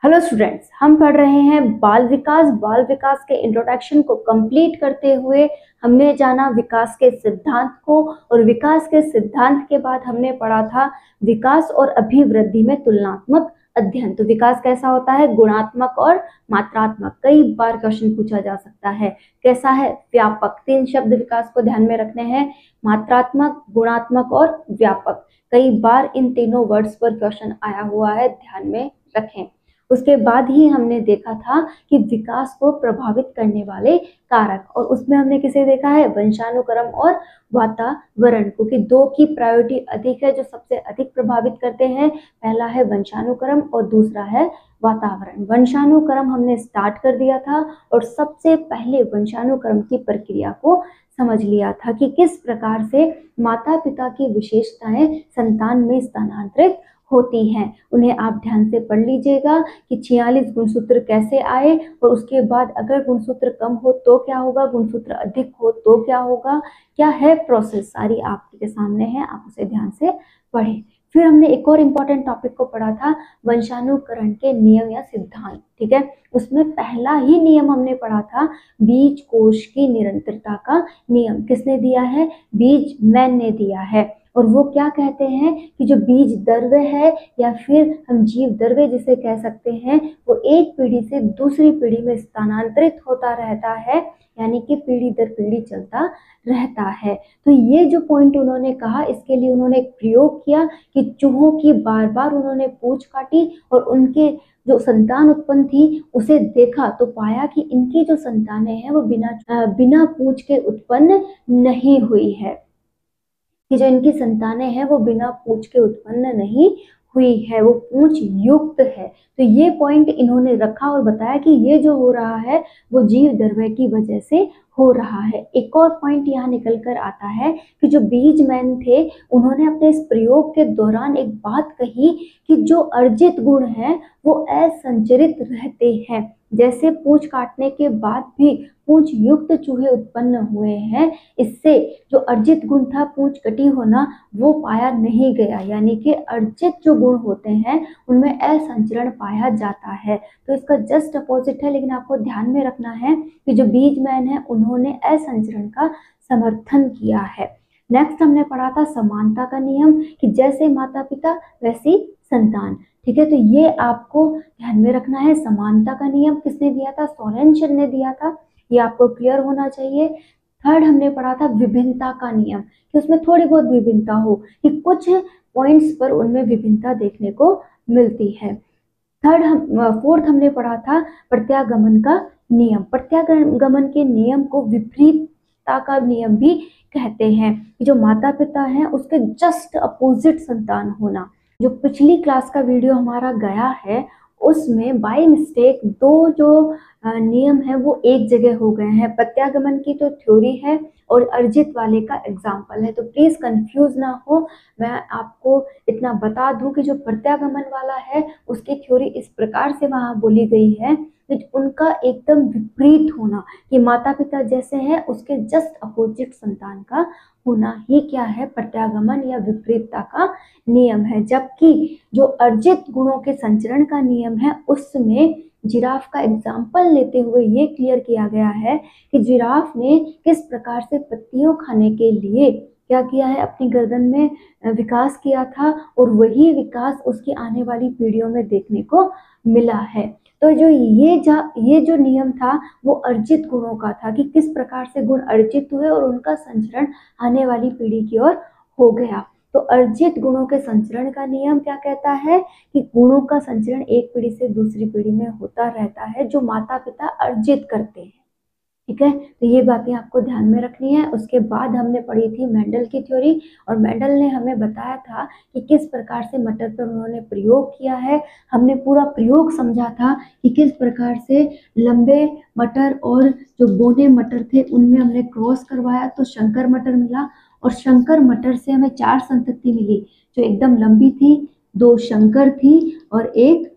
Hello students, हम पढ़ रहे हैं बाल विकास के इंट्रोडक्शन को कंप्लीट करते हुए हमने जाना विकास के सिद्धांत को, और विकास के सिद्धांत के बाद हमने पढ़ा था विकास और अभिवृद्धि में तुलनात्मक अध्ययन। तो विकास कैसा होता है? गुणात्मक और मात्रात्मक। कई बार क्वेश्चन पूछा जा सकता है। कैसा है? व्यापक। 3 शब्द विकास को ध्यान में रखने हैं, मात्रात्मक, गुणात्मक और व्यापक। कई बार इन तीनों वर्ड्स पर क्वेश्चन आया हुआ है, ध्यान में रखें। उसके बाद ही हमने देखा था कि विकास को प्रभावित करने वाले कारक, और उसमें हमने किसे देखा है? वंशानुक्रम और वातावरण, क्योंकि 2 की प्रायोरिटी अधिक है जो सबसे अधिक प्रभावित करते हैं। पहला है वंशानुक्रम और दूसरा है वातावरण। वंशानुक्रम हमने स्टार्ट कर दिया था और सबसे पहले वंशानुक्रम की प्रक्रिया को समझ लिया था कि किस प्रकार से माता पिता की विशेषताएं संतान में स्थानांतरित होती हैं। उन्हें आप ध्यान से पढ़ लीजिएगा कि 46 गुणसूत्र कैसे आए, और उसके बाद अगर गुणसूत्र कम हो तो क्या होगा, गुणसूत्र अधिक हो तो क्या होगा, क्या है प्रोसेस, सारी आपके सामने है, आप उसे ध्यान से पढ़ें। फिर हमने एक और इम्पोर्टेंट टॉपिक को पढ़ा था, वंशानुकरण के नियम या सिद्धांत। ठीक है, उसमें पहला ही नियम हमने पढ़ा था बीज कोश की निरंतरता का नियम। किसने दिया है? बीज मैन ने दिया है। और वो क्या कहते हैं कि जो बीज द्रव्य है या फिर हम जीव द्रव्य जिसे कह सकते हैं, वो एक पीढ़ी से दूसरी पीढ़ी में स्थानांतरित होता रहता है, यानी कि पीढ़ी दर पीढ़ी चलता रहता है। तो ये जो पॉइंट उन्होंने कहा, इसके लिए उन्होंने एक प्रयोग किया कि चूहों की बार बार उन्होंने पूंछ काटी और उनके जो संतान उत्पन्न थी उसे देखा, तो पाया कि इनकी जो संतानें हैं वो बिना पूंछ के उत्पन्न नहीं हुई है, कि जो इनकी संतानें हैं वो बिना पूंछ के उत्पन्न नहीं हुई है, वो पूंछ युक्त है। तो ये पॉइंट इन्होंने रखा और बताया कि ये जो हो रहा है वो जीव द्रव्य की वजह से हो रहा है। एक और पॉइंट यहाँ निकल कर आता है कि जो बीजमैन थे उन्होंने अपने इस प्रयोग के दौरान एक बात कही कि जो अर्जित गुण हैं वो असंचरित रहते हैं। जैसे पूंछ काटने के बाद भी पूंछ युक्त चूहे उत्पन्न हुए हैं, इससे जो अर्जित गुण था पूंछ कटी होना वो पाया नहीं गया, यानी कि अर्जित जो गुण होते हैं उनमें असंचरण पाया जाता है। तो इसका जस्ट अपोजिट है, लेकिन आपको ध्यान में रखना है कि जो बीजमैन है उन्होंने असंचरण का समर्थन किया है। नेक्स्ट हमने पढ़ा था समानता का नियम, कि जैसे माता पिता वैसी संतान। ठीक है, तो ये आपको ध्यान में रखना है। समानता का नियम किसने दिया था? सोरेनसन ने दिया था, ये आपको क्लियर होना चाहिए। थर्ड हमने पढ़ा था विभिन्नता का नियम, कि उसमें थोड़ी बहुत विभिन्नता हो, कि कुछ पॉइंट्स पर उनमें विभिन्नता देखने को मिलती है। फोर्थ हमने पढ़ा था प्रत्यागमन का नियम। प्रत्यागमन के नियम को विपरीतता का नियम भी कहते हैं, कि जो माता पिता हैं उसके जस्ट अपोजिट संतान होना। जो पिछली क्लास का वीडियो हमारा गया है उसमें बाय मिस्टेक 2 जो नियम है वो एक जगह हो गए हैं। प्रत्यागमन की तो थ्योरी है और अर्जित वाले का एग्जाम्पल है, तो प्लीज कंफ्यूज ना हो। मैं आपको इतना बता दूं कि जो प्रत्यागमन वाला है उसकी थ्योरी इस प्रकार से वहां बोली गई है कि उनका एकदम विपरीत होना, कि माता पिता जैसे हैं उसके जस्ट अपोजिट संतान का होना ही क्या है? प्रत्यागमन या विपरीतता का नियम है। जबकि जो अर्जित गुणों के संचरण का नियम है उसमें जिराफ का एग्जाम्पल लेते हुए ये क्लियर किया गया है कि जिराफ ने किस प्रकार से पत्तियों खाने के लिए क्या किया है, अपनी गर्दन में विकास किया था, और वही विकास उसकी आने वाली पीढ़ियों में देखने को मिला है। तो जो ये जो नियम था वो अर्जित गुणों का था, कि किस प्रकार से गुण अर्जित हुए और उनका संचरण आने वाली पीढ़ी की ओर हो गया। तो अर्जित गुणों के संचरण का नियम क्या कहता है कि गुणों का संचरण एक पीढ़ी से दूसरी पीढ़ी में होता रहता है, जो माता पिता अर्जित करते हैं। ठीक है, तो ये बातें आपको ध्यान में रखनी है। उसके बाद हमने पढ़ी थी मेंडल की थ्योरी, और मेंडल ने हमें बताया था कि किस प्रकार से मटर पर उन्होंने प्रयोग किया है। हमने पूरा प्रयोग समझा था कि किस प्रकार से लंबे मटर और जो बोने मटर थे उनमें हमने क्रॉस करवाया तो शंकर मटर मिला, और शंकर मटर से हमें 4 संतति मिली, जो एकदम लंबी थी, 2 शंकर थी और एक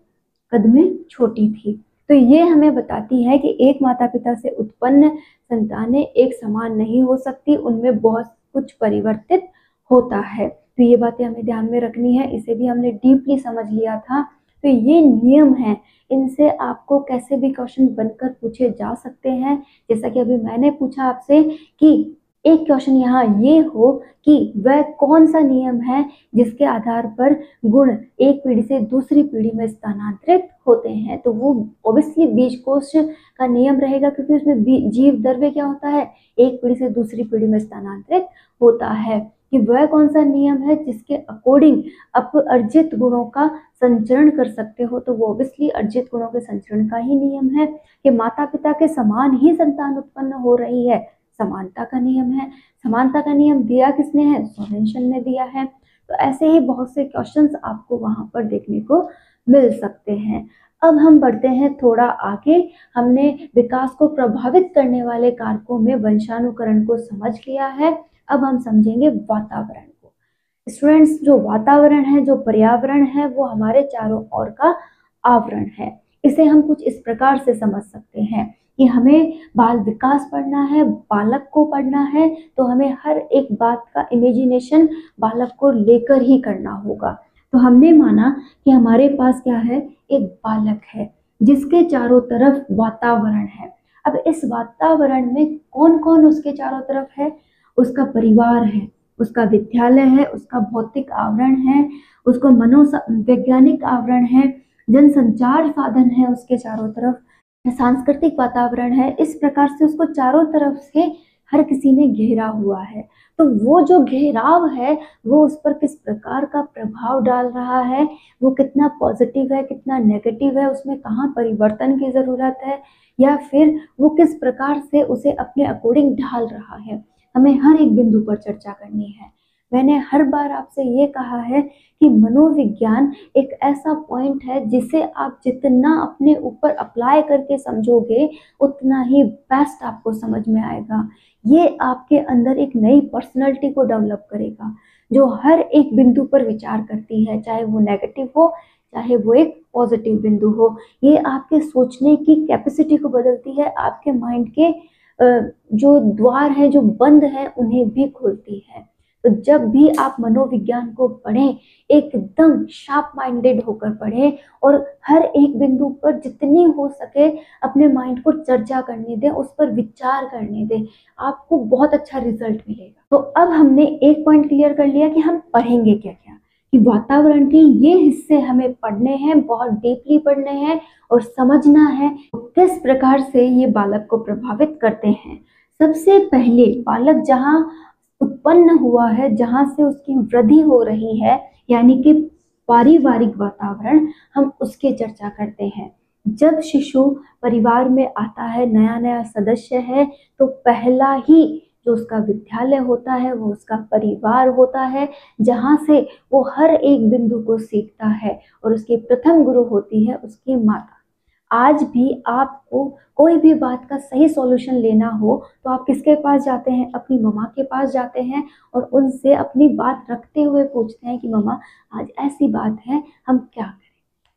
कद में छोटी थी। तो ये हमें बताती है कि एक माता पिता से उत्पन्न संतानें एक समान नहीं हो सकती, उनमें बहुत कुछ परिवर्तित होता है। तो ये बातें हमें ध्यान में रखनी है। इसे भी हमने डीपली समझ लिया था तो ये नियम हैं, इनसे आपको कैसे भी क्वेश्चन बनकर पूछे जा सकते हैं। जैसा कि अभी मैंने पूछा आपसे कि एक क्वेश्चन यहाँ ये हो कि वह कौन सा नियम है जिसके आधार पर गुण एक पीढ़ी से दूसरी पीढ़ी में स्थानांतरित होते हैं। तो वो ऑब्वियसली बीजकोष का नियम रहेगा, क्योंकि उसमें जीव द्रव्य क्या होता है, एक पीढ़ी से दूसरी पीढ़ी में स्थानांतरित होता है। कि वह कौन सा नियम है जिसके अकॉर्डिंग आप अर्जित गुणों का संचरण कर सकते हो, तो वो ऑब्वियसली अर्जित गुणों के संचरण का ही नियम है। कि माता पिता के समान ही संतान उत्पन्न हो रही है, समानता का नियम है। समानता का नियम दिया किसने है, सोरेनसन ने दिया है। तो ऐसे ही बहुत से क्वेश्चंस आपको वहां पर देखने को मिल सकते हैं। अब हम बढ़ते हैं थोड़ा आगे। हमने विकास को प्रभावित करने वाले कारकों में वंशानुकरण को समझ लिया है। अब हम समझेंगे वातावरण को। स्टूडेंट्स, जो वातावरण है, जो पर्यावरण है, वो हमारे चारों ओर का आवरण है। इसे हम कुछ इस प्रकार से समझ सकते हैं कि हमें बाल विकास पढ़ना है, बालक को पढ़ना है, तो हमें हर एक बात का इमेजिनेशन बालक को लेकर ही करना होगा। तो हमने माना कि हमारे पास क्या है, एक बालक है जिसके चारों तरफ वातावरण है। अब इस वातावरण में कौन कौन उसके चारों तरफ है, उसका परिवार है, उसका विद्यालय है, उसका भौतिक आवरण है, उसको मनोवैज्ञानिक आवरण है, जनसंचार साधन है उसके चारों तरफ, सांस्कृतिक वातावरण है। इस प्रकार से उसको चारों तरफ से हर किसी ने घेरा हुआ है। तो वो जो घेराव है वो उस पर किस प्रकार का प्रभाव डाल रहा है, वो कितना पॉजिटिव है, कितना नेगेटिव है, उसमें कहाँ परिवर्तन की जरूरत है, या फिर वो किस प्रकार से उसे अपने अकॉर्डिंग ढाल रहा है, हमें हर एक बिंदु पर चर्चा करनी है। मैंने हर बार आपसे ये कहा है कि मनोविज्ञान एक ऐसा पॉइंट है जिसे आप जितना अपने ऊपर अप्लाई करके समझोगे उतना ही बेस्ट आपको समझ में आएगा। ये आपके अंदर एक नई पर्सनैलिटी को डेवलप करेगा, जो हर एक बिंदु पर विचार करती है, चाहे वो नेगेटिव हो चाहे वो एक पॉजिटिव बिंदु हो। ये आपके सोचने की कैपेसिटी को बदलती है, आपके माइंड के जो द्वार हैं, जो बंद हैं, उन्हें भी खोलती है। तो जब भी आप मनोविज्ञान को पढ़ें, एकदम शार्प माइंडेड होकर पढ़ें और हर एक बिंदु पर जितनी हो सके अपने माइंड को चर्चा करने दें, उस पर विचार करने दें, आपको बहुत अच्छा रिजल्ट मिलेगा। तो अब हमने एक पॉइंट क्लियर कर लिया कि हम पढ़ेंगे क्या क्या, कि वातावरण के ये हिस्से हमें पढ़ने हैं, बहुत डीपली पढ़ने हैं और समझना है किस प्रकार से ये बालक को प्रभावित करते हैं। सबसे पहले बालक जहाँ उत्पन्न हुआ है, जहाँ से उसकी वृद्धि हो रही है, यानी कि पारिवारिक वातावरण, हम उसकी चर्चा करते हैं। जब शिशु परिवार में आता है, नया नया सदस्य है, तो पहला ही जो उसका विद्यालय होता है वो उसका परिवार होता है, जहाँ से वो हर एक बिंदु को सीखता है और उसकी प्रथम गुरु होती है उसकी माता। आज भी आपको कोई भी बात का सही सॉल्यूशन लेना हो तो आप किसके पास जाते हैं, अपनी मम्मा के पास जाते हैं और उनसे अपनी बात रखते हुए पूछते हैं कि मम्मा आज ऐसी बात है, हम क्या करें।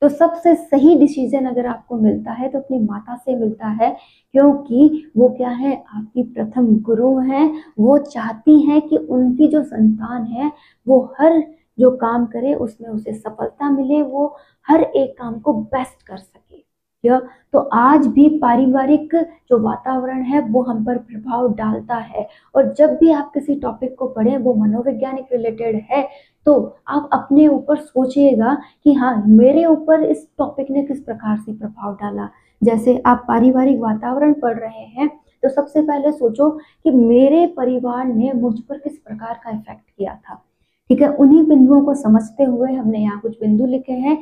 तो सबसे सही डिसीजन अगर आपको मिलता है तो अपनी माता से मिलता है, क्योंकि वो क्या है, आपकी प्रथम गुरु हैं। वो चाहती हैं कि उनकी जो संतान है वो हर जो काम करे उसमें उसे सफलता मिले, वो हर एक काम को बेस्ट कर सके। तो आज भी पारिवारिक जो वातावरण है वो हम पर प्रभाव डालता है। और जब भी आप किसी टॉपिक को पढ़ें, वो मनोवैज्ञानिक रिलेटेड है, तो आप अपने ऊपर सोचिएगा कि हाँ, मेरे ऊपर इस टॉपिक ने किस प्रकार से प्रभाव डाला। जैसे आप पारिवारिक वातावरण पढ़ रहे हैं तो सबसे पहले सोचो कि मेरे परिवार ने मुझ पर किस प्रकार का इफेक्ट किया था। ठीक है, उन्हीं बिंदुओं को समझते हुए हमने यहाँ कुछ बिंदु लिखे हैं।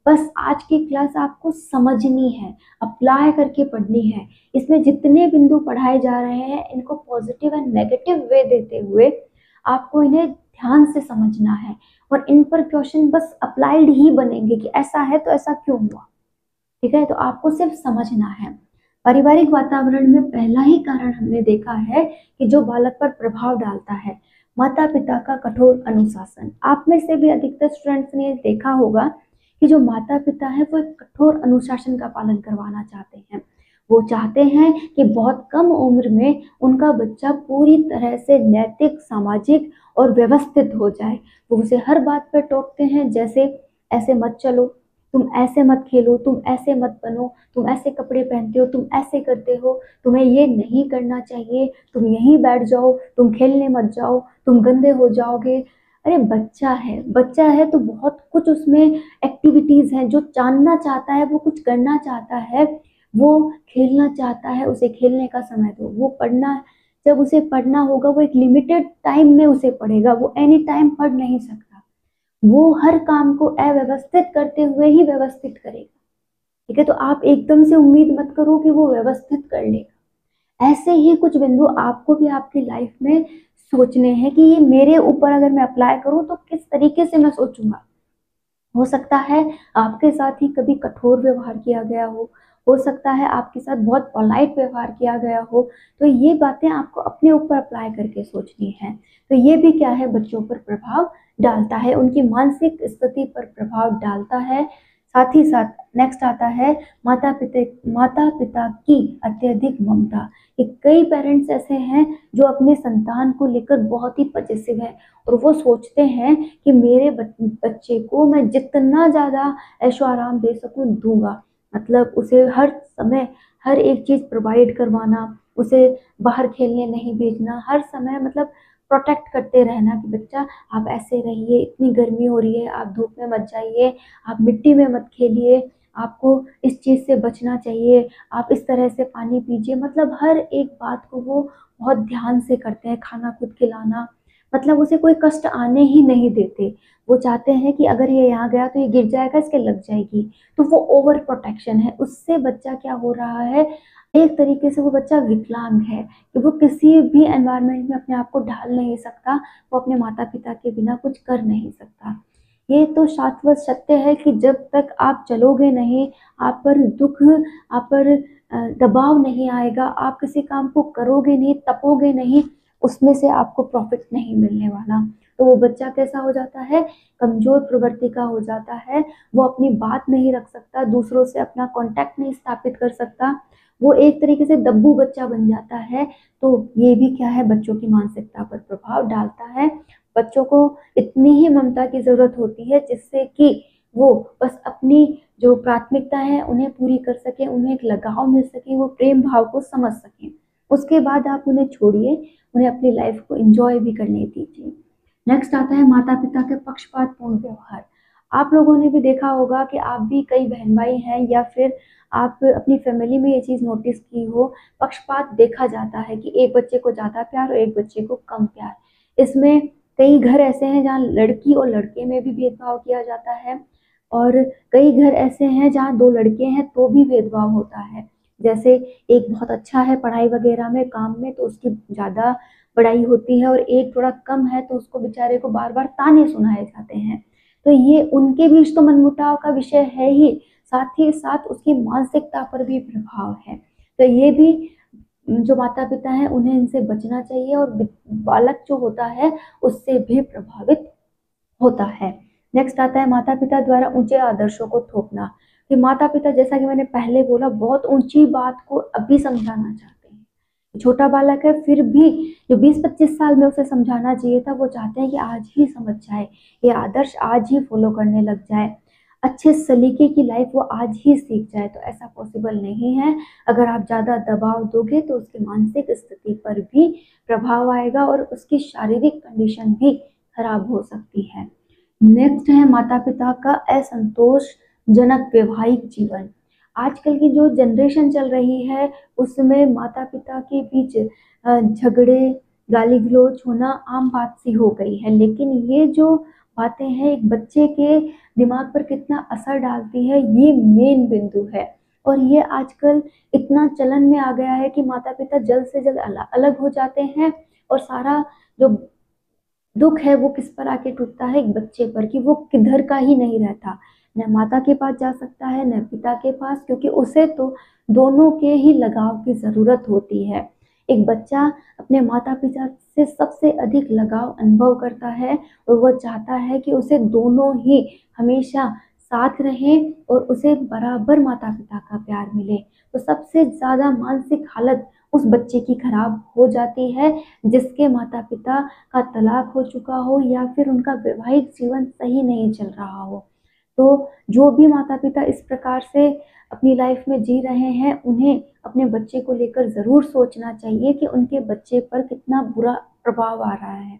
बस आज की क्लास आपको समझनी है, अप्लाई करके पढ़नी है। इसमें जितने बिंदु पढ़ाए जा रहे हैं इनको पॉजिटिव एंड नेगेटिव वे देते हुए आपको इन्हें ध्यान से समझना है, और इन पर क्वेश्चन बस अप्लाइड ही बनेंगे कि ऐसा है तो ऐसा क्यों हुआ। ठीक है, तो आपको सिर्फ समझना है। पारिवारिक वातावरण में पहला ही कारण हमने देखा है कि जो बालक पर प्रभाव डालता है, माता पिता का कठोर अनुशासन। आप में से भी अधिकतर स्टूडेंट्स ने देखा होगा कि जो माता पिता है वो एक कठोर अनुशासन का पालन करवाना चाहते हैं। वो चाहते हैं कि बहुत कम उम्र में उनका बच्चा पूरी तरह से नैतिक, सामाजिक और व्यवस्थित हो जाए। वो उसे हर बात पर टोकते हैं, जैसे ऐसे मत चलो, तुम ऐसे मत खेलो, तुम ऐसे मत बनो, तुम ऐसे कपड़े पहनते हो, तुम ऐसे करते हो, तुम्हें ये नहीं करना चाहिए, तुम यहीं बैठ जाओ, तुम खेलने मत जाओ, तुम गंदे हो जाओगे। अरे बच्चा है तो बहुत कुछ उसमें एक्टिविटीज हैं, जो जानना चाहता है, वो कुछ करना चाहता है, वो खेलना चाहता है, उसे खेलने का समय दो। वो पढ़ना, जब उसे पढ़ना होगा वो एक लिमिटेड टाइम में उसे पढ़ेगा, वो एनी टाइम पढ़ नहीं सकता। वो हर काम को अव्यवस्थित करते हुए ही व्यवस्थित करेगा। ठीक है, तो आप एकदम से उम्मीद मत करो कि वो व्यवस्थित कर लेगा। ऐसे ही कुछ बिंदु आपको भी आपकी लाइफ में सोचने हैं कि ये मेरे ऊपर अगर मैं अप्लाई करूं तो किस तरीके से मैं सोचूंगा। हो सकता है आपके साथ ही कभी कठोर व्यवहार किया गया हो सकता है आपके साथ बहुत पोलाइट व्यवहार किया गया हो। तो ये बातें आपको अपने ऊपर अप्लाई करके सोचनी है। तो ये भी क्या है, बच्चों पर प्रभाव डालता है, उनकी मानसिक स्थिति पर प्रभाव डालता है। साथ ही साथ नेक्स्ट आता है माता पिता की अत्यधिक ममता। कि कई पेरेंट्स ऐसे हैं जो अपने संतान को लेकर बहुत ही पजेसिव है, और वो सोचते हैं कि मेरे बच्चे को मैं जितना ज्यादा ऐशो आराम दे सकूं दूंगा। मतलब उसे हर समय हर एक चीज प्रोवाइड करवाना, उसे बाहर खेलने नहीं भेजना, हर समय मतलब प्रोटेक्ट करते रहना कि बच्चा आप ऐसे रहिए, इतनी गर्मी हो रही है, आप धूप में मत जाइए, आप मिट्टी में मत खेलिए, आपको इस चीज से बचना चाहिए, आप इस तरह से पानी पीजिए। मतलब हर एक बात को वो बहुत ध्यान से करते हैं। खाना खुद खिलाना, मतलब उसे कोई कष्ट आने ही नहीं देते। वो चाहते हैं कि अगर ये यहाँ गया तो ये गिर जाएगा, इसके लग जाएगी। तो वो ओवर प्रोटेक्शन है, उससे बच्चा क्या हो रहा है, एक तरीके से वो बच्चा विकलांग है कि वो किसी भी एनवायरनमेंट में अपने आप को ढाल नहीं सकता, वो अपने माता पिता के बिना कुछ कर नहीं सकता। ये तो शाश्वत सत्य है कि जब तक आप चलोगे नहीं, आप पर दुख, आप पर दबाव नहीं आएगा, आप किसी काम को करोगे नहीं, तपोगे नहीं, उसमें से आपको प्रॉफिट नहीं मिलने वाला। तो वो बच्चा कैसा हो जाता है, कमजोर प्रवृत्ति का हो जाता है। वो अपनी बात नहीं रख सकता, दूसरों से अपना कांटेक्ट नहीं स्थापित कर सकता, वो एक तरीके से दब्बू बच्चा बन जाता है। तो ये भी क्या है, बच्चों की मानसिकता पर प्रभाव डालता है। बच्चों को इतनी ही ममता की जरूरत होती है जिससे कि वो बस अपनी जो प्राथमिकता है उन्हें पूरी कर सके, उन्हें एक लगाव मिल सके, वो प्रेम भाव को समझ सके। उसके बाद आप उन्हें छोड़िए, उन्हें अपनी लाइफ को एंजॉय भी करने दीजिए। नेक्स्ट आता है माता पिता के पक्षपातपूर्ण व्यवहार। आप लोगों ने भी देखा होगा कि आप भी कई बहन भाई हैं, या फिर आप अपनी फैमिली में ये चीज नोटिस की हो, पक्षपात देखा जाता है कि एक बच्चे को ज्यादा प्यार और एक बच्चे को कम प्यार। इसमें कई घर ऐसे हैं जहाँ लड़की और लड़के में भी भेदभाव किया जाता है, और कई घर ऐसे हैं जहाँ दो लड़के हैं तो भी भेदभाव होता है। जैसे एक बहुत अच्छा है पढ़ाई वगैरह में, काम में, तो उसकी ज्यादा पढ़ाई होती है, और एक थोड़ा कम है तो उसको बेचारे को बार बार ताने सुनाए जाते हैं। तो ये उनके बीच तो मनमुटाव का विषय है ही, साथ ही साथ उसकी मानसिकता पर भी प्रभाव है। तो ये भी जो माता पिता हैं उन्हें इनसे बचना चाहिए, और बालक जो होता है उससे भी प्रभावित होता है। नेक्स्ट आता है माता पिता द्वारा ऊंचे आदर्शों को थोपना। कि माता पिता, जैसा कि मैंने पहले बोला, बहुत ऊंची बात को अभी समझाना चाहते हैं। छोटा बालक है फिर भी जो 20-25 साल में उसे समझाना चाहिए था, वो चाहते हैं कि आज ही समझ जाए, ये आदर्श आज ही फॉलो करने लग जाए, अच्छे सलीके की लाइफ वो आज ही सीख जाए। तो ऐसा पॉसिबल नहीं है। अगर आप ज्यादा दबाव दोगे तो उसकी मानसिक स्थिति पर भी प्रभाव आएगा, और उसकी शारीरिक कंडीशन भी खराब हो सकती है। नेक्स्ट है माता पिता का असंतोषजनक वैवाहिक जीवन। आजकल की जो जनरेशन चल रही है उसमें माता पिता के बीच झगड़े, गाली गलौज होना आम बात सी हो गई है। लेकिन ये जो बातें हैं एक बच्चे के दिमाग पर कितना असर डालती है, ये मेन बिंदु है। और ये आजकल इतना चलन में आ गया है कि माता पिता जल्द से जल्द अलग हो जाते हैं, और सारा जो दुख है वो किस पर आके टूटता है, एक बच्चे पर, कि वो किधर का ही नहीं रहता, न माता के पास जा सकता है न पिता के पास, क्योंकि उसे तो दोनों के ही लगाव की जरूरत होती है। एक बच्चा अपने माता पिता से सबसे अधिक लगाव अनुभव करता है, और वह चाहता है कि उसे दोनों ही हमेशा साथ रहें और उसे बराबर माता पिता का प्यार मिले। तो सबसे ज्यादा मानसिक हालत उस बच्चे की खराब हो जाती है जिसके माता पिता का तलाक हो चुका हो, या फिर उनका वैवाहिक जीवन सही नहीं चल रहा हो। तो जो भी माता-पिता इस प्रकार से अपनी लाइफ में जी रहे हैं, उन्हें अपने बच्चे को लेकर ज़रूर सोचना चाहिए कि उनके बच्चे पर कितना बुरा प्रभाव आ रहा है।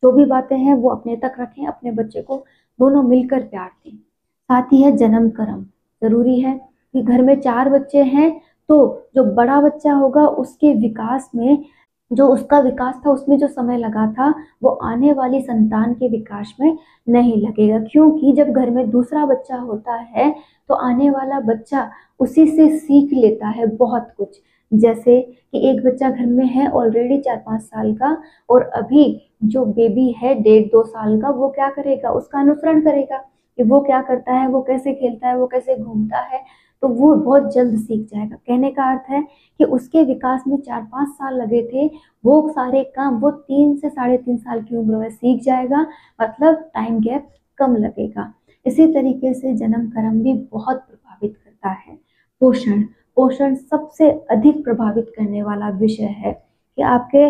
जो भी बातें हैं वो अपने तक रखें, अपने बच्चे को दोनों मिलकर प्यार दें। साथ ही है जन्म कर्म, ज़रूरी है कि घर में 4 बच्चे हैं तो जो बड़ा बच्चा होगा उसके विकास में, जो उसका विकास था उसमें जो समय लगा था, वो आने वाली संतान के विकास में नहीं लगेगा, क्योंकि जब घर में दूसरा बच्चा होता है तो आने वाला बच्चा उसी से सीख लेता है बहुत कुछ। जैसे कि एक बच्चा घर में है ऑलरेडी 4-5 साल का, और अभी जो बेबी है 1.5-2 साल का, वो क्या करेगा, उसका अनुसरण करेगा कि वो क्या करता है, वो कैसे खेलता है, वो कैसे घूमता है, तो वो बहुत जल्द सीख जाएगा। कहने का अर्थ है कि उसके विकास में 4-5 साल लगे थे, वो सारे काम वो 3 से साढ़े 3 साल की उम्र में सीख जाएगा, मतलब टाइम गैप कम लगेगा। इसी तरीके से जन्म कर्म भी बहुत प्रभावित करता है। पोषण, पोषण सबसे अधिक प्रभावित करने वाला विषय है कि आपके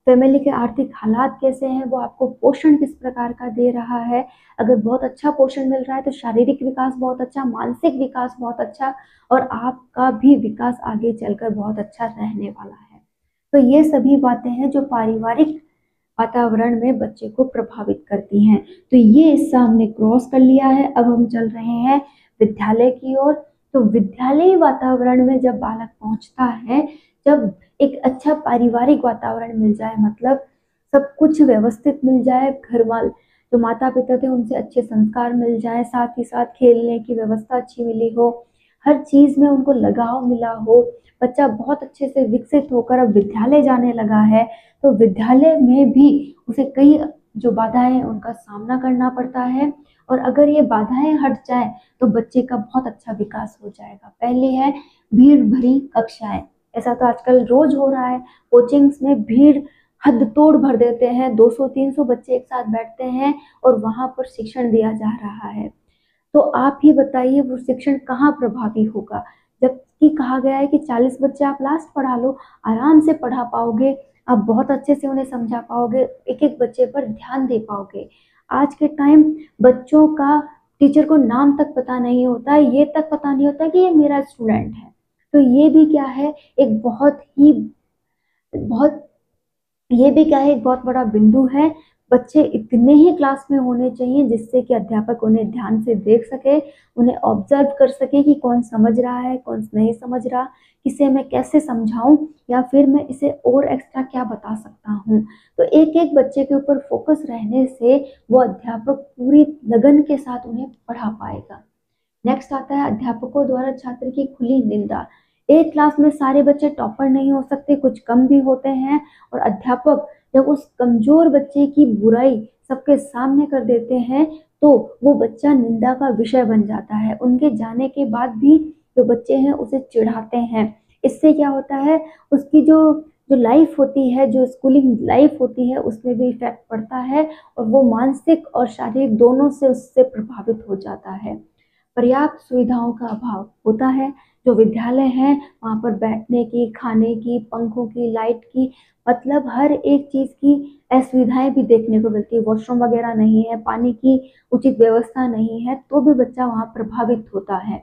फैमिली के आर्थिक हालात कैसे हैं, वो आपको पोषण किस प्रकार का दे रहा है। अगर बहुत अच्छा पोषण मिल रहा है तो शारीरिक विकास बहुत अच्छा, मानसिक विकास बहुत अच्छा, और आपका भी विकास आगे चलकर बहुत अच्छा रहने वाला है। तो ये सभी बातें हैं जो पारिवारिक वातावरण में बच्चे को प्रभावित करती हैं। तो ये हिस्सा हमने क्रॉस कर लिया है, अब हम चल रहे हैं विद्यालय की ओर। तो विद्यालयी वातावरण में जब बालक पहुंचता है, जब एक अच्छा पारिवारिक वातावरण मिल जाए, मतलब सब कुछ व्यवस्थित मिल जाए, घर वाले जो माता पिता थे उनसे अच्छे संस्कार मिल जाए, साथ ही साथ खेलने की व्यवस्था अच्छी मिली हो, हर चीज़ में उनको लगाव मिला हो, बच्चा बहुत अच्छे से विकसित होकर अब विद्यालय जाने लगा है, तो विद्यालय में भी उसे कई जो बाधाएं हैं उनका सामना करना पड़ता है, और अगर ये बाधाएं हट जाए तो बच्चे का बहुत अच्छा विकास हो जाएगा। पहली है भीड़ भरी कक्षाएं, ऐसा तो आजकल रोज हो रहा है, कोचिंग्स में भीड़ हद तोड़ भर देते हैं, 200-300 बच्चे एक साथ बैठते हैं और वहां पर शिक्षण दिया जा रहा है। तो आप ही बताइए वो शिक्षण कहाँ प्रभावी होगा, जबकि कहा गया है कि 40 बच्चे आप लास्ट पढ़ा लो, आराम से पढ़ा पाओगे, आप बहुत अच्छे से उन्हें समझा पाओगे, एक एक बच्चे पर ध्यान दे पाओगे। आज के टाइम बच्चों का टीचर को नाम तक पता नहीं होता है, ये तक पता नहीं होता कि ये मेरा स्टूडेंट है। तो ये भी क्या है, एक बहुत ये भी क्या है, एक बहुत बड़ा बिंदु है। बच्चे इतने ही क्लास में होने चाहिए जिससे कि अध्यापक उन्हें ध्यान से देख सके, उन्हें ऑब्जर्व कर सके कि कौन समझ रहा है, कौन नहीं समझ रहा, किसे मैं कैसे समझाऊं, या फिर मैं इसे और एक्स्ट्रा क्या बता सकता हूं। तो एक एक बच्चे के ऊपर फोकस रहने से वो अध्यापक पूरी लगन के साथ उन्हें पढ़ा पाएगा। नेक्स्ट आता है अध्यापकों द्वारा छात्र की खुली निंदा। एक क्लास में सारे बच्चे टॉपर नहीं हो सकते, कुछ कम भी होते हैं, और अध्यापक जब उस कमजोर बच्चे की बुराई सबके सामने कर देते हैं तो वो बच्चा निंदा का विषय बन जाता है। उनके जाने के बाद भी जो बच्चे हैं उसे चिढ़ाते हैं। इससे क्या होता है, उसकी जो जो लाइफ होती है, जो स्कूलिंग लाइफ होती है, उसमें भी इफेक्ट पड़ता है, और वो मानसिक और शारीरिक दोनों से उससे प्रभावित हो जाता है। पर्याप्त सुविधाओं का अभाव होता है। जो विद्यालय हैं वहाँ पर बैठने की, खाने की, पंखों की, लाइट की, मतलब हर एक चीज़ की असुविधाएं भी देखने को मिलती है। वॉशरूम वगैरह नहीं है, पानी की उचित व्यवस्था नहीं है, तो भी बच्चा वहाँ प्रभावित होता है।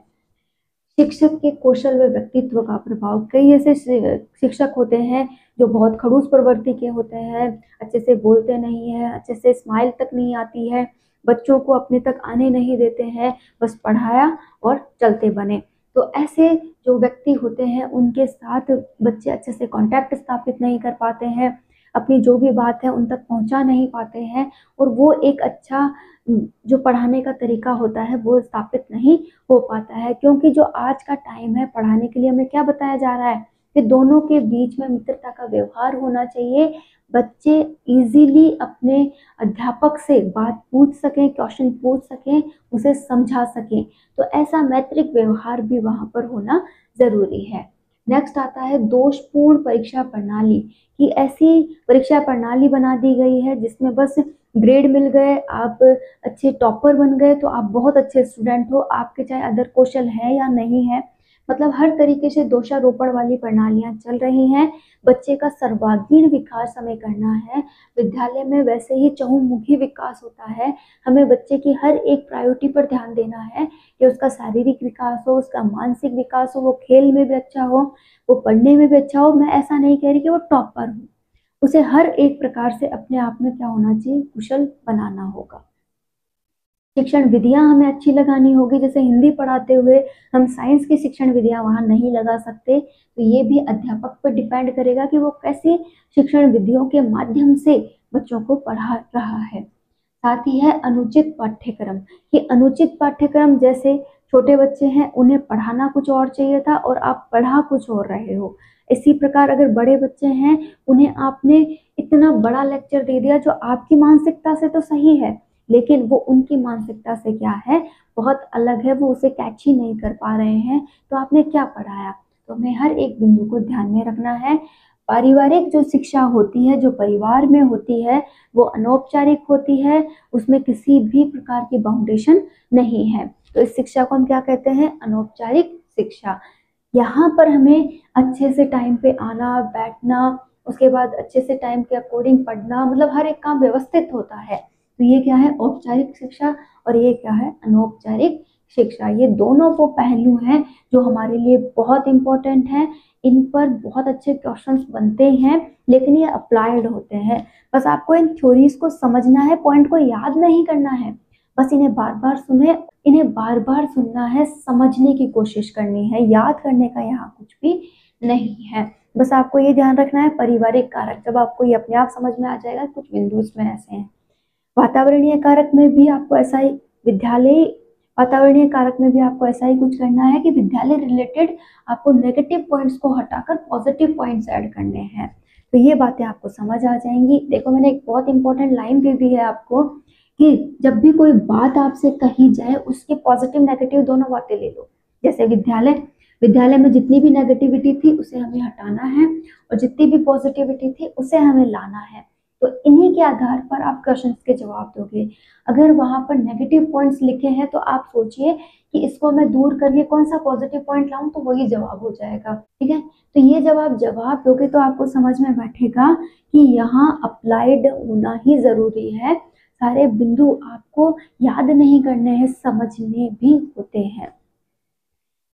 शिक्षक के कौशल व व्यक्तित्व का प्रभाव, कई ऐसे शिक्षक होते हैं जो बहुत खड़ूस प्रवृत्ति के होते हैं, अच्छे से बोलते नहीं है, अच्छे से स्माइल तक नहीं आती है, बच्चों को अपने तक आने नहीं देते हैं, बस पढ़ाया और चलते बने। तो ऐसे जो व्यक्ति होते हैं उनके साथ बच्चे अच्छे से कांटेक्ट स्थापित नहीं कर पाते हैं, अपनी जो भी बात है उन तक पहुंचा नहीं पाते हैं, और वो एक अच्छा जो पढ़ाने का तरीका होता है वो स्थापित नहीं हो पाता है। क्योंकि जो आज का टाइम है पढ़ाने के लिए हमें क्या बताया जा रहा है कि दोनों के बीच में मित्रता का व्यवहार होना चाहिए, बच्चे इजीली अपने अध्यापक से बात पूछ सकें, क्वेश्चन पूछ सकें, उसे समझा सकें, तो ऐसा मैत्रिक व्यवहार भी वहाँ पर होना जरूरी है। नेक्स्ट आता है दोषपूर्ण परीक्षा प्रणाली, कि ऐसी परीक्षा प्रणाली बना दी गई है जिसमें बस ग्रेड मिल गए, आप अच्छे टॉपर बन गए तो आप बहुत अच्छे स्टूडेंट हो, आपके चाहे अदर कौशल है या नहीं है, मतलब हर तरीके से दोषारोपण वाली प्रणालियां चल रही हैं। बच्चे का सर्वांगीण विकास हमें करना है। विद्यालय में वैसे ही चहुमुखी विकास होता है। हमें बच्चे की हर एक प्रायोरिटी पर ध्यान देना है कि उसका शारीरिक विकास हो, उसका मानसिक विकास हो, वो खेल में भी अच्छा हो, वो पढ़ने में भी अच्छा हो। मैं ऐसा नहीं कह रही कि वो टॉपर हो, उसे हर एक प्रकार से अपने आप में क्या होना चाहिए, कुशल बनाना होगा। शिक्षण विधियां हमें अच्छी लगानी होगी। जैसे हिंदी पढ़ाते हुए हम साइंस की शिक्षण विधियां वहां नहीं लगा सकते, तो ये भी अध्यापक पर डिपेंड करेगा कि वो कैसी शिक्षण विधियों के माध्यम से बच्चों को पढ़ा रहा है। साथ ही है अनुचित पाठ्यक्रम। ये अनुचित पाठ्यक्रम, जैसे छोटे बच्चे हैं उन्हें पढ़ाना कुछ और चाहिए था और आप पढ़ा कुछ और रहे हो। इसी प्रकार अगर बड़े बच्चे हैं, उन्हें आपने इतना बड़ा लेक्चर दे दिया जो आपकी मानसिकता से तो सही है, लेकिन वो उनकी मानसिकता से क्या है, बहुत अलग है, वो उसे कैच ही नहीं कर पा रहे हैं, तो आपने क्या पढ़ाया। तो हमें हर एक बिंदु को ध्यान में रखना है। पारिवारिक जो शिक्षा होती है, जो परिवार में होती है, वो अनौपचारिक होती है, उसमें किसी भी प्रकार की बाउंडेशन नहीं है। तो इस शिक्षा को हम क्या कहते हैं, अनौपचारिक शिक्षा। यहाँ पर हमें अच्छे से टाइम पे आना बैठना, उसके बाद अच्छे से टाइम के अकॉर्डिंग पढ़ना, मतलब हर एक काम व्यवस्थित होता है। तो ये क्या है, औपचारिक शिक्षा, और ये क्या है, अनौपचारिक शिक्षा। ये दोनों वो पहलू हैं जो हमारे लिए बहुत इंपॉर्टेंट हैं। इन पर बहुत अच्छे क्वेश्चंस बनते हैं, लेकिन ये अप्लाइड होते हैं। बस आपको इन थ्योरीज को समझना है, पॉइंट को याद नहीं करना है। बस इन्हें बार बार सुने, इन्हें बार बार सुनना है, समझने की कोशिश करनी है, याद करने का यहाँ कुछ भी नहीं है। बस आपको ये ध्यान रखना है, पारिवारिक कारक, जब आपको ये अपने आप समझ में आ जाएगा, कुछ बिंदु इसमें ऐसे हैं। वातावरणीय कारक में भी आपको ऐसा ही, विद्यालय वातावरणीय कारक में भी आपको ऐसा ही कुछ करना है कि विद्यालय रिलेटेड आपको नेगेटिव पॉइंट्स को हटाकर पॉजिटिव पॉइंट्स ऐड करने हैं। तो ये बातें आपको समझ आ जाएंगी। देखो, मैंने एक बहुत इंपॉर्टेंट लाइन दे दी है आपको कि जब भी कोई बात आपसे कही जाए, उसके पॉजिटिव नेगेटिव दोनों बातें ले लो। जैसे विद्यालय, विद्यालय में जितनी भी नेगेटिविटी थी उसे हमें हटाना है, और जितनी भी पॉजिटिविटी थी उसे हमें लाना है। तो इन्हीं के आधार पर आप क्वेश्चंस के जवाब दोगे। अगर वहां पर नेगेटिव पॉइंट्स लिखे हैं तो आप सोचिए कि इसको मैं दूर करके कौन सा पॉजिटिव पॉइंट लाऊं, तो वही जवाब हो जाएगा। ठीक है, तो ये जब आप जवाब दोगे तो आपको समझ में बैठेगा कि यहाँ अप्लाइड होना ही जरूरी है। सारे बिंदु आपको याद नहीं करने हैं, समझने भी होते हैं।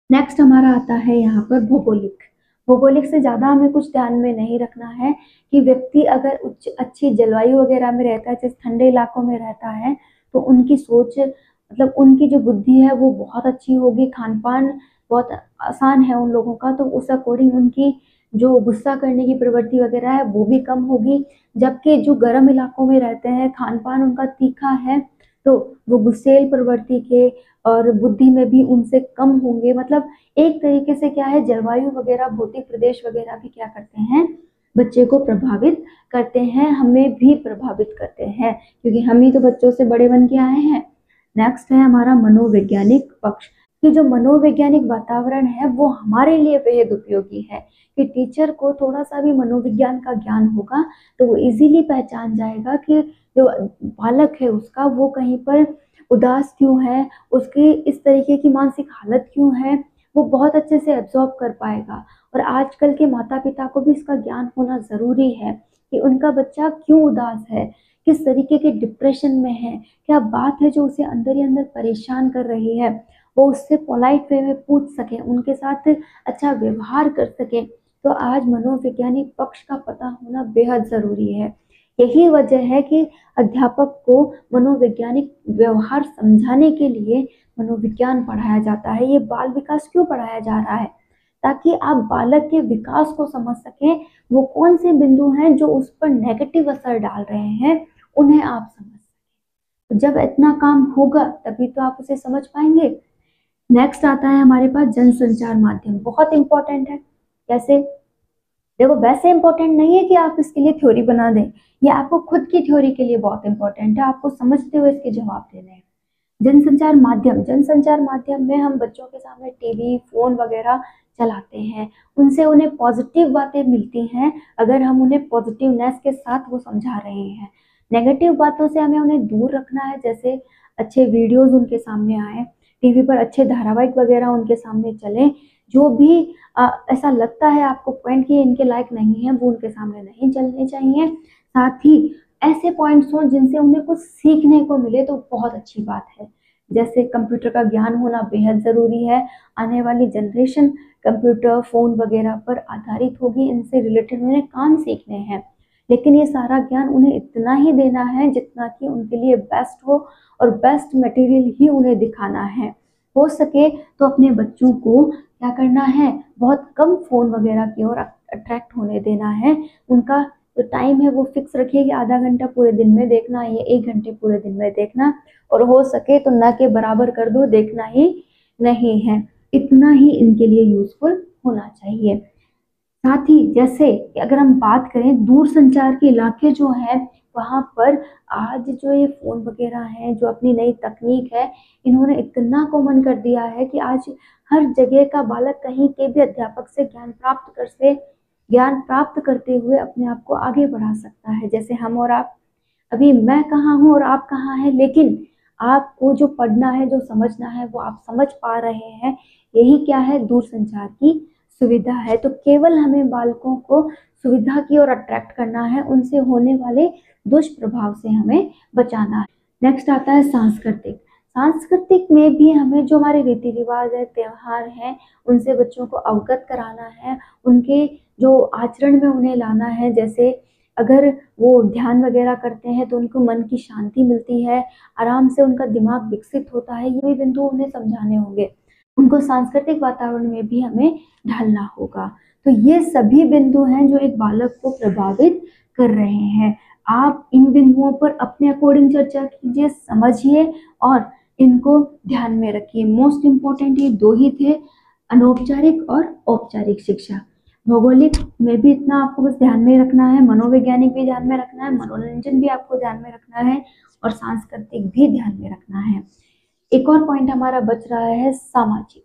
नेक्स्ट हमारा आता है यहाँ पर भौगोलिक। भौगोलिक से ज़्यादा हमें कुछ ध्यान में नहीं रखना है कि व्यक्ति अगर उच्च अच्छी जलवायु वगैरह में रहता है, जैसे ठंडे इलाकों में रहता है, तो उनकी सोच, मतलब उनकी जो बुद्धि है वो बहुत अच्छी होगी, खान पान बहुत आसान है उन लोगों का, तो उस अकॉर्डिंग उनकी जो गुस्सा करने की प्रवृत्ति वगैरह है वो भी कम होगी। जबकि जो गर्म इलाकों में रहते हैं, खान पान उनका तीखा है, तो वो गुस्सेल प्रवृत्ति के और बुद्धि में भी उनसे कम होंगे। मतलब एक तरीके से क्या है, जलवायु वगैरह, भौतिक प्रदेश वगैरह भी क्या करते हैं, बच्चे को प्रभावित करते हैं, हमें भी प्रभावित करते हैं, क्योंकि हम ही तो बच्चों से बड़े बन के आए हैं। नेक्स्ट है हमारा मनोवैज्ञानिक पक्ष, कि जो मनोवैज्ञानिक वातावरण है वो हमारे लिए बेहद उपयोगी है। कि टीचर को थोड़ा सा भी मनोविज्ञान का ज्ञान होगा तो वो इजीली पहचान जाएगा कि जो बालक है उसका वो कहीं पर उदास क्यों है, उसकी इस तरीके की मानसिक हालत क्यों है, वो बहुत अच्छे से एब्जॉर्ब कर पाएगा। और आजकल के माता पिता को भी इसका ज्ञान होना ज़रूरी है कि उनका बच्चा क्यों उदास है, किस तरीके के डिप्रेशन में है, क्या बात है जो उसे अंदर ही अंदर परेशान कर रही है, वो उससे पोलाइट वे में पूछ सके, उनके साथ अच्छा व्यवहार कर सके। तो आज मनोवैज्ञानिक पक्ष का पता होना बेहद ज़रूरी है। यही वजह है कि अध्यापक को मनोवैज्ञानिक व्यवहार समझाने के लिए मनोविज्ञान पढ़ाया जाता है। ये बाल विकास क्यों पढ़ाया जा रहा है, ताकि आप बालक के विकास को समझ सकें, वो कौन से बिंदु हैं जो उस पर नेगेटिव असर डाल रहे हैं, उन्हें आप समझ सकें। तो जब इतना काम होगा तभी तो आप उसे समझ पाएंगे। नेक्स्ट आता है हमारे पास जनसंचार माध्यम, बहुत इंपॉर्टेंट है। कैसे, देखो वैसे इंपॉर्टेंट नहीं है कि आप इसके लिए थ्योरी बना दें, ये आपको खुद की थ्योरी के लिए बहुत इंपॉर्टेंट है, आपको समझते हुए इसके जवाब देने हैं। जनसंचार माध्यम, जनसंचार माध्यम में हम बच्चों के सामने टीवी फोन वगैरह चलाते हैं, उनसे उन्हें पॉजिटिव बातें मिलती हैं अगर हम उन्हें पॉजिटिवनेस के साथ वो समझा रहे हैं। नेगेटिव बातों से हमें उन्हें दूर रखना है, जैसे अच्छे वीडियोस उनके सामने आए, टीवी पर अच्छे धारावाहिक वगैरह उनके सामने चले, जो भी ऐसा लगता है आपको पॉइंट कि इनके लायक नहीं है, वो उनके सामने नहीं चलने चाहिए। साथ ही ऐसे पॉइंट्स हों जिनसे उन्हें कुछ सीखने को मिले तो बहुत अच्छी बात है। जैसे कंप्यूटर का ज्ञान होना बेहद ज़रूरी है। आने वाली जनरेशन कंप्यूटर, फ़ोन वगैरह पर आधारित होगी, इनसे रिलेटेड उन्हें काम सीखने हैं। लेकिन ये सारा ज्ञान उन्हें इतना ही देना है जितना कि उनके लिए बेस्ट हो, और बेस्ट मटेरियल ही उन्हें दिखाना है। हो सके तो अपने बच्चों को क्या करना है, बहुत कम फ़ोन वगैरह की ओर अट्रैक्ट होने देना है। उनका जो टाइम है वो फिक्स रखिए कि आधा घंटा पूरे दिन में देखना है, 1 घंटे पूरे दिन में देखना, और हो सके तो ना के बराबर कर दो, देखना ही नहीं है। इतना ही इनके लिए यूज़फुल होना चाहिए। साथ ही जैसे कि अगर हम बात करें दूर संचार के इलाके जो हैं, वहाँ पर आज जो ये फ़ोन वगैरह हैं, जो अपनी नई तकनीक है, इन्होंने इतना कॉमन कर दिया है कि आज हर जगह का बालक कहीं के भी अध्यापक से ज्ञान प्राप्त करते हुए अपने आप को आगे बढ़ा सकता है। जैसे हम और आप, अभी मैं कहाँ हूँ और आप कहाँ हैं, लेकिन आपको जो पढ़ना है, जो समझना है, वो आप समझ पा रहे हैं। यही क्या है, दूरसंचार की सुविधा है। तो केवल हमें बालकों को सुविधा की ओर अट्रैक्ट करना है, उनसे होने वाले दुष्प्रभाव से हमें बचाना है। नेक्स्ट आता है सांस्कृतिक। सांस्कृतिक में भी हमें जो हमारे रीति रिवाज है, त्योहार हैं, उनसे बच्चों को अवगत कराना है, उनके जो आचरण में उन्हें लाना है। जैसे अगर वो ध्यान वगैरह करते हैं तो उनको मन की शांति मिलती है, आराम से उनका दिमाग विकसित होता है। ये बिंदु उन्हें समझाने होंगे। उनको सांस्कृतिक वातावरण में भी हमें ढलना होगा। तो ये सभी बिंदु हैं जो एक बालक को प्रभावित कर रहे हैं। आप इन बिंदुओं पर अपने अकॉर्डिंग चर्चा कीजिए, समझिए और इनको ध्यान में रखिए। मोस्ट इम्पोर्टेंट ये 2 ही थे, अनौपचारिक और औपचारिक शिक्षा। भौगोलिक में भी इतना आपको बस ध्यान में रखना है, मनोवैज्ञानिक भी ध्यान में रखना है, मनोरंजन भी आपको ध्यान में रखना है, और सांस्कृतिक भी ध्यान में रखना है। एक और पॉइंट हमारा बच रहा है सामाजिक।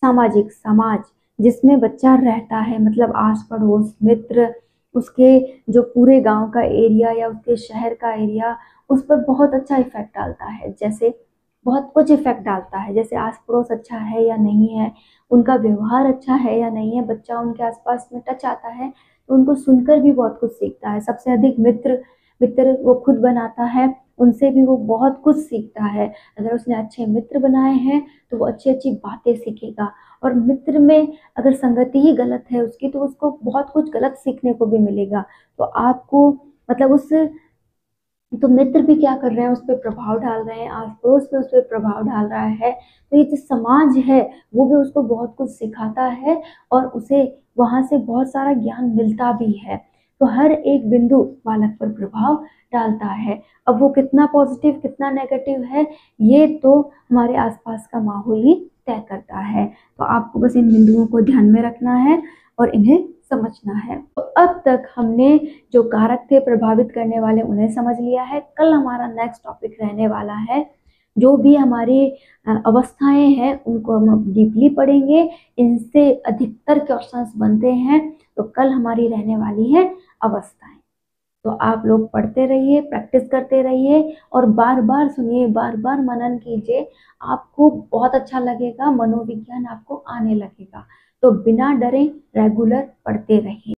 सामाजिक समाज जिसमें बच्चा रहता है, मतलब आस पड़ोस, मित्र, उसके जो पूरे गांव का एरिया या उसके शहर का एरिया, उस पर बहुत अच्छा इफेक्ट डालता है। जैसे बहुत कुछ इफेक्ट डालता है, जैसे आस पड़ोस अच्छा है या नहीं है, उनका व्यवहार अच्छा है या नहीं है, बच्चा उनके आसपास में टच आता है तो उनको सुनकर भी बहुत कुछ सीखता है। सबसे अधिक मित्र मित्र वो खुद बनाता है, उनसे भी वो बहुत कुछ सीखता है। अगर उसने अच्छे मित्र बनाए हैं तो वो अच्छी अच्छी बातें सीखेगा, और मित्र में अगर संगति ही गलत है उसकी तो उसको बहुत कुछ गलत सीखने को भी मिलेगा। तो आपको मतलब उस तो मित्र भी क्या कर रहे हैं, उस पर प्रभाव डाल रहे हैं, आस पड़ोस पे उस पर प्रभाव डाल रहा है। तो ये जो समाज है वो भी उसको बहुत कुछ सिखाता है, और उसे वहाँ से बहुत सारा ज्ञान मिलता भी है। तो हर एक बिंदु बालक पर प्रभाव डालता है। अब वो कितना पॉजिटिव कितना नेगेटिव है, ये तो हमारे आसपास का माहौल ही तय करता है। तो आपको बस इन बिंदुओं को ध्यान में रखना है और इन्हें समझना है। तो अब तक हमने जो कारक थे प्रभावित करने वाले उन्हें समझ लिया है। कल हमारा नेक्स्ट टॉपिक रहने वाला है, जो भी हमारी अवस्थाएं हैं उनको हम डीपली पढ़ेंगे। इनसे अधिकतर क्वेश्चंस बनते हैं। तो कल हमारी रहने वाली है अवस्थाएं। तो आप लोग पढ़ते रहिए, प्रैक्टिस करते रहिए, और बार बार सुनिए, बार बार मनन कीजिए। आपको बहुत अच्छा लगेगा, मनोविज्ञान आपको आने लगेगा। तो बिना डरे रेगुलर पढ़ते रहिए।